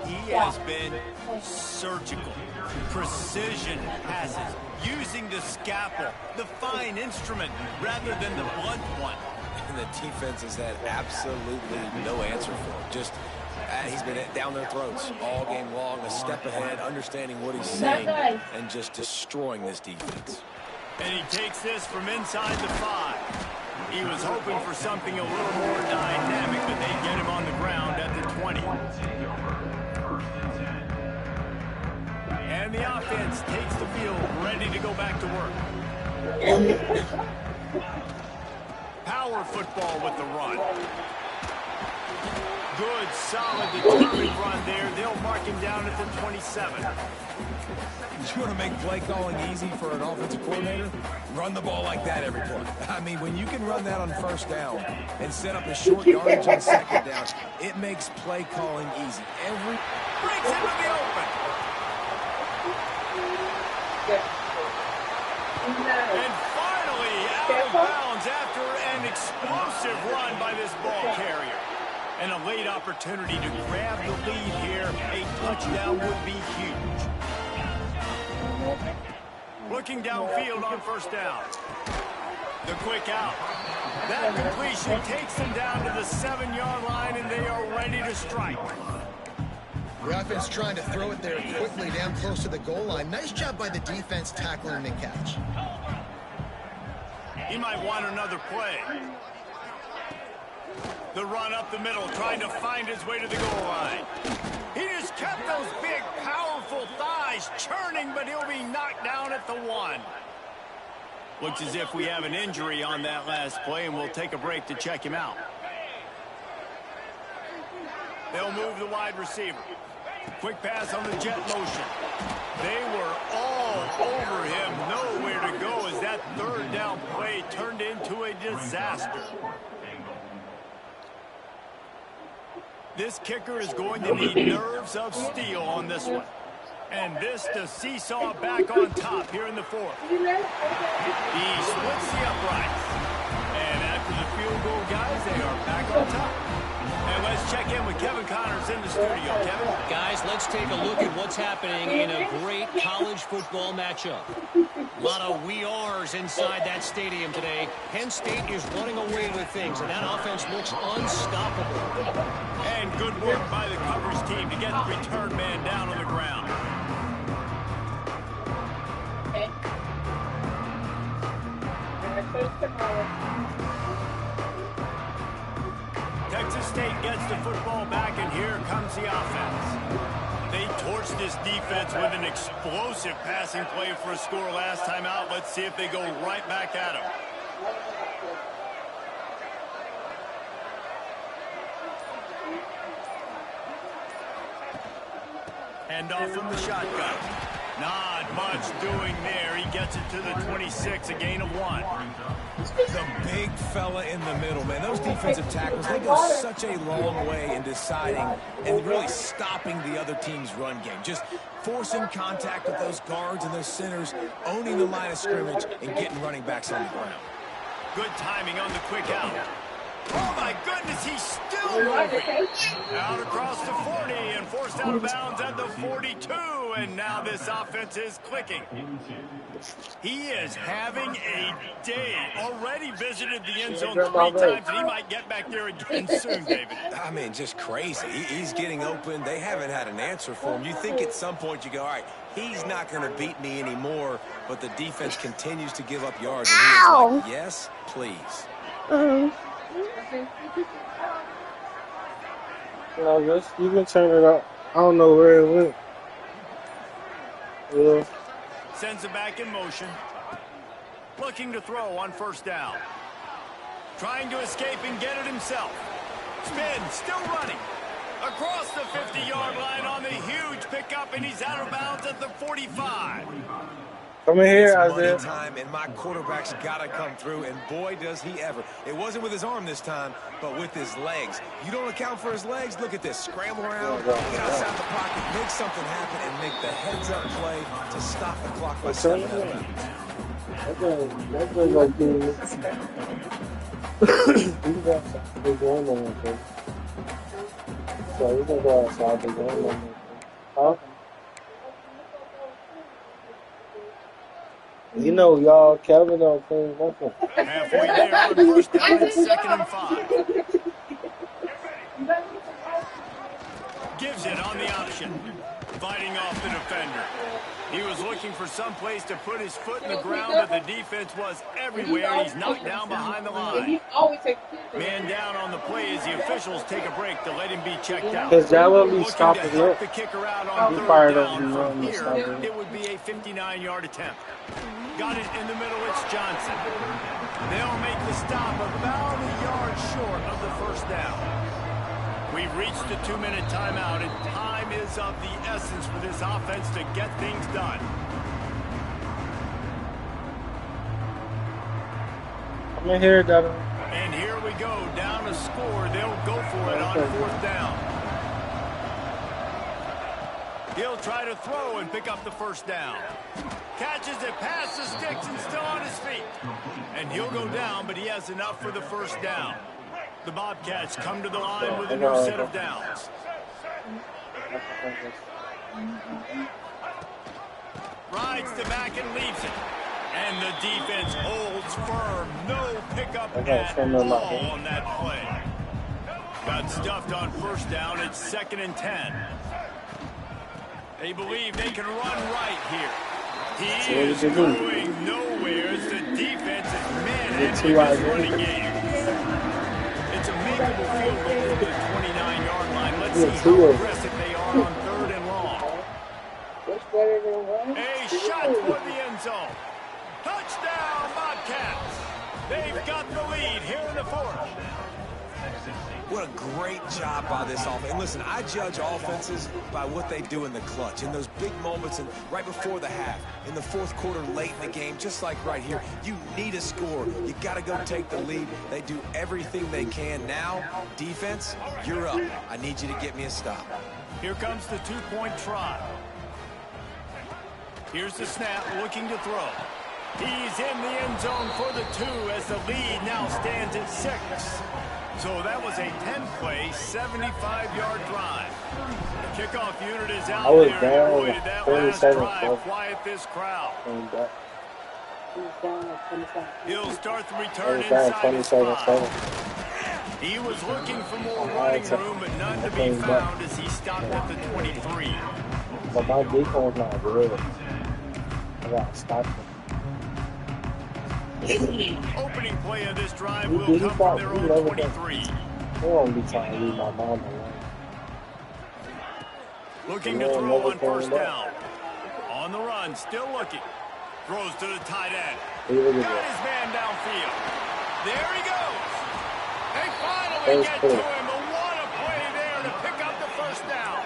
He has been surgical. Precision passes, using the scalpel, the fine instrument, rather than the blunt one. And the defense has had absolutely no answer for him. Just, he's been down their throats all game long, a step ahead, understanding what he's saying, and just destroying this defense. And he takes this from inside the 5. He was hoping for something a little more dynamic, but they get him on the ground at the 20. And the offense takes the field, ready to go back to work. Power football with the run. Good, solid, determined run there. They'll mark him down at the 27. You want to make play calling easy for an offensive coordinator? Run the ball like that every play. I mean, when you can run that on first down and set up a short yardage on second down, it makes play calling easy. Breaks into the open. And finally out of bounds after an explosive run by this ball carrier. And a late opportunity to grab the lead here. A touchdown would be huge. Looking downfield on first down. The quick out. That completion takes them down to the 7-yard line, and they are ready to strike. The offense trying to throw it there quickly down close to the goal line. Nice job by the defense tackling the catch. He might want another play. The run up the middle, trying to find his way to the goal line. He just kept those big, powerful thighs churning, but he'll be knocked down at the 1. Looks as if we have an injury on that last play, and we'll take a break to check him out. They'll move the wide receiver. Quick pass on the jet motion. They were all over him, nowhere to go as that third down play turned into a disaster. This kicker is going to need nerves of steel on this one. And this to seesaw back on top here in the 4th. He splits the uprights. And after the field goal, guys, they are back on top. And let's check in with Kevin Connors in the studio. Kevin? Guys, let's take a look at what's happening in a great college football matchup. A lot of we are's inside that stadium today. Penn State is running away with things, and that offense looks unstoppable. And good work by the coverage team to get the return man down on the ground. Texas State gets the football back, and here comes the offense. They torched this defense with an explosive passing play for a score last time out. Let's see if they go right back at him. Hand off from the shotgun. Not much doing there. He gets it to the 26, a gain of 1. The big fella in the middle, man. Those defensive tackles, they go such a long way in deciding and really stopping the other team's run game. Just forcing contact with those guards and those centers, owning the line of scrimmage, and getting running backs on the ground. Good timing on the quick out. Oh, my goodness, he's still moving. Out across the 40 and forced out of bounds at the 42. And now this offense is clicking. He is having a day. Already visited the end zone 3 times, and he might get back there again soon, David. I mean, just crazy. He's getting open. They haven't had an answer for him. You think at some point you go, all right, he's not going to beat me anymore, but the defense continues to give up yards. And he is like, yes, please. No, you can turn it up. I don't know where it went. Yeah. Sends it back in motion. Looking to throw on first down. Trying to escape and get it himself. Spin, still running. Across the 50-yard line on the huge pickup, and he's out of bounds at the 45. Come in here, It's Isaiah. money time, and my quarterback's got to come through, and boy, does he ever. It wasn't with his arm this time, but with his legs. You don't account for his legs? Look at this. Scramble around, get outside the pocket, make something happen, and make the heads-up play to stop the clock by 7 out of bounds. That's like this. So we can go outside the game. Huh? You know, y'all, Kevin don't play nothing. Halfway there on first down, it's 2nd and 5. Gives it on the option. Fighting off the defender. He was looking for some place to put his foot in the ground, but the defense was everywhere. He's knocked down behind the line. Man down on the play as the officials take a break to let him be checked out. Because that will be stopping Looking to help the kicker out on third down. From here, it would be a 59-yard attempt. Got it in the middle, it's Johnson. They'll make the stop about a yard short of the first down. We've reached the 2-minute timeout, and time is of the essence for this offense to get things done. I'm in here, Devin. And here we go, down to score. They'll go for it on 4th down. He'll try to throw and pick up the 1st down. Catches it, past the sticks, and still on his feet. And he'll go down, but he has enough for the 1st down. The Bobcats come to the line with a new set of downs. Rides the back and leaves it. And the defense holds firm. No pickup at all on that play. Got stuffed on 1st down. It's 2nd and 10. They believe they can run right here. He is going nowhere as the defense is manhandling his running game. It's a makeable field goal over the 29-yard line. Let's see how aggressive they are on 3rd and long. A shot for the end zone. Touchdown, Bobcats. They've got the lead here in the 4th. What a great job by this offense. And listen, I judge offenses by what they do in the clutch, in those big moments and right before the half, in the 4th quarter, late in the game, just like right here. You need a score. You got to go take the lead. They do everything they can. Now, defense, you're up. I need you to get me a stop. Here comes the 2-point try. Here's the snap, looking to throw. He's in the end zone for the 2 as the lead now stands at 6. So that was a 10-play, 75-yard drive. The kickoff unit is out there, and boy, did that last drive quiet this crowd. He'll start the return inside his 5. He was looking for more running room, but none to be found as he stopped at the 23. But my defense not good. I got to stop him. Opening play of this drive will come from their own 23. They won't be trying to leave my mom alone. Looking to throw on 1st down. On the run, still looking. Throws to the tight end. Got his man downfield. There he goes. They finally get to him. But what a play there to pick up the 1st down.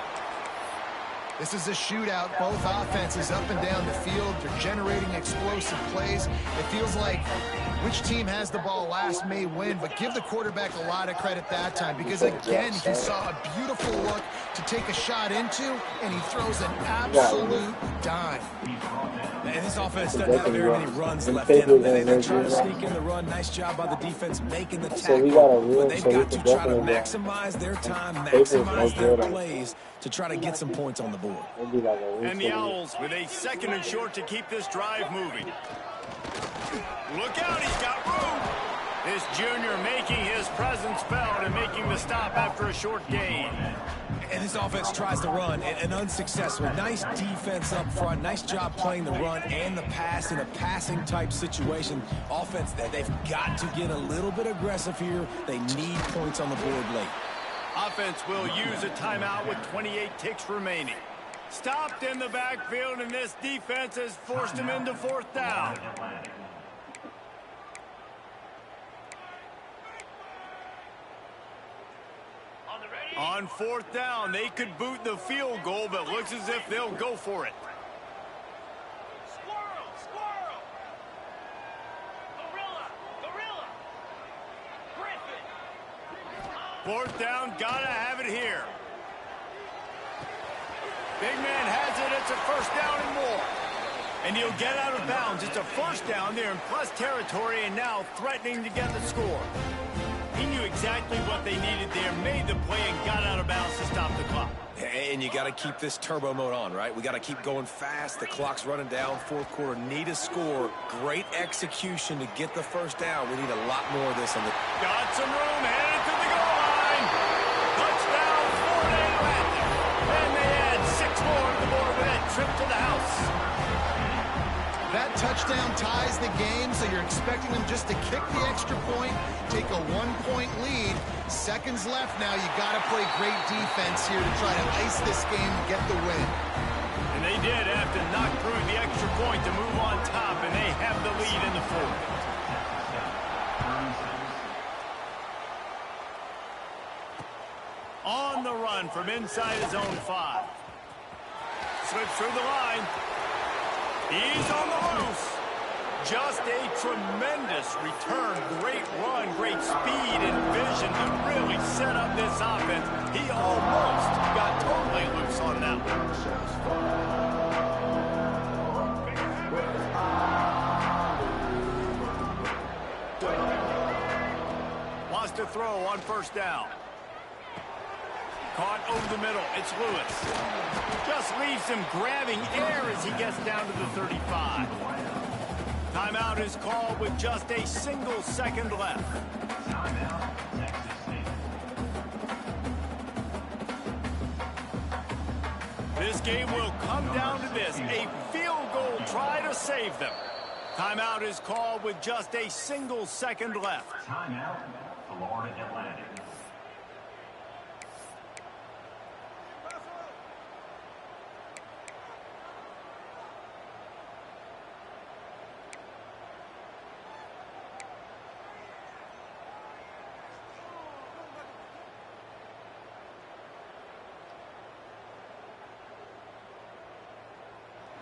This is a shootout. Both offenses up and down the field. They're generating explosive plays. It feels like which team has the ball last may win, but give the quarterback a lot of credit that time because, again, he saw a beautiful look to take a shot into, and he throws an absolute dime. And this offense doesn't have very many runs left in them. They're trying to sneak in the run. Nice job by the defense making the tackle. But they've got to try to maximize their time, maximize their plays to try to get some points on the board. And the Owls with a 2nd and short to keep this drive moving. Look out, he's got room. This junior making his presence felt and making the stop after a short gain. And this offense tries to run and unsuccessful. Nice defense up front. Nice job playing the run and the pass in a passing type situation. Offense that they've got to get a little bit aggressive here. They need points on the board late. Offense will use a timeout with 28 ticks remaining. Stopped in the backfield, and this defense has forced him into 4th down. On 4th down, they could boot the field goal, but looks as if they'll go for it. Squirrel! Squirrel! Gorilla! Griffin! 4th down, gotta have it here. Big man has it, it's a 1st down and more. And he'll get out of bounds. It's a 1st down there in plus territory and now threatening to get the score. He knew exactly what they needed there, made the play, and got out of bounds to stop the clock. And you got to keep this turbo mode on, right? We got to keep going fast. The clock's running down. 4th quarter, need a score. Great execution to get the 1st down. We need a lot more of this. Got some room, headed to the goal line. Touchdown, Florida Atlantic. And they add 6 more to the board with that trip to the house. That touchdown ties the game, so you're expecting them just to kick the extra point, take a 1-point lead. Seconds left now. You got to play great defense here to try to ice this game and get the win. And they did have to knock through the extra point to move on top, and they have the lead in the 4th. On the run from inside his own 5. Slips through the line. He's on the loose. Just a tremendous return. Great run, great speed and vision to really set up this offense. He almost got totally loose on that one. Wants to throw on first down. Caught over the middle. It's Lewis. Just leaves him grabbing air as he gets down to the 35. Timeout is called with just a single second left. This game will come down to this. A field goal try to save them. Timeout is called with just a single second left. Timeout, Florida Atlantic.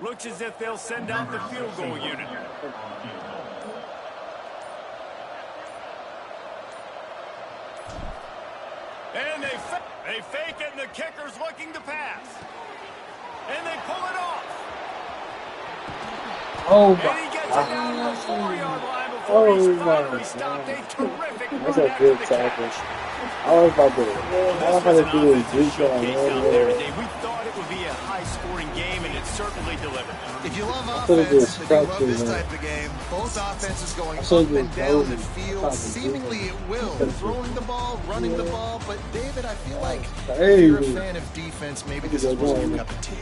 Looks as if they'll send out the field goal unit. And they fake it, and the kicker's looking to pass. And they pull it off. Oh, and he gets it down to the 4-yard line before he's finally stopped. A terrific run that's a after good the tackle. catch. I was about to, all I had to do is This juke was it an offensive on showcase out one there way. today. We thought it would be a high-scoring game, and it certainly delivered. If you love could've offense, just if you love scratched this it, man. type of game, both offenses going I up should've and just down the thrown it. field, Fucking seemingly at will, throwing the ball, running the ball. But David, I feel like if Hey. you're a fan of defense, maybe this is what's your cup of tea.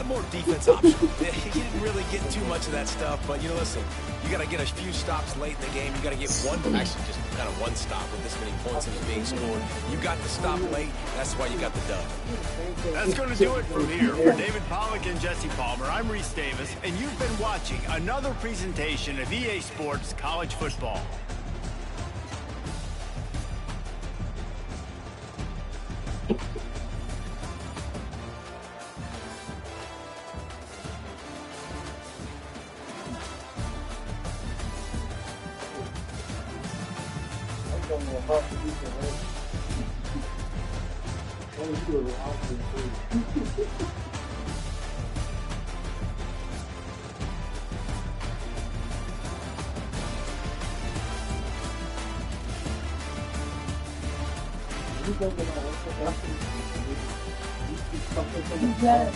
More defense option. He didn't really get too much of that stuff, but, listen, you got to get a few stops late in the game. You got to get actually just kind of one stop with this many points that are being scored. You got the stop late. That's why you got the dub. That's going to do it from here. For David Pollack and Jesse Palmer, I'm Reese Davis, and you've been watching another presentation of EA Sports College Football. Yes.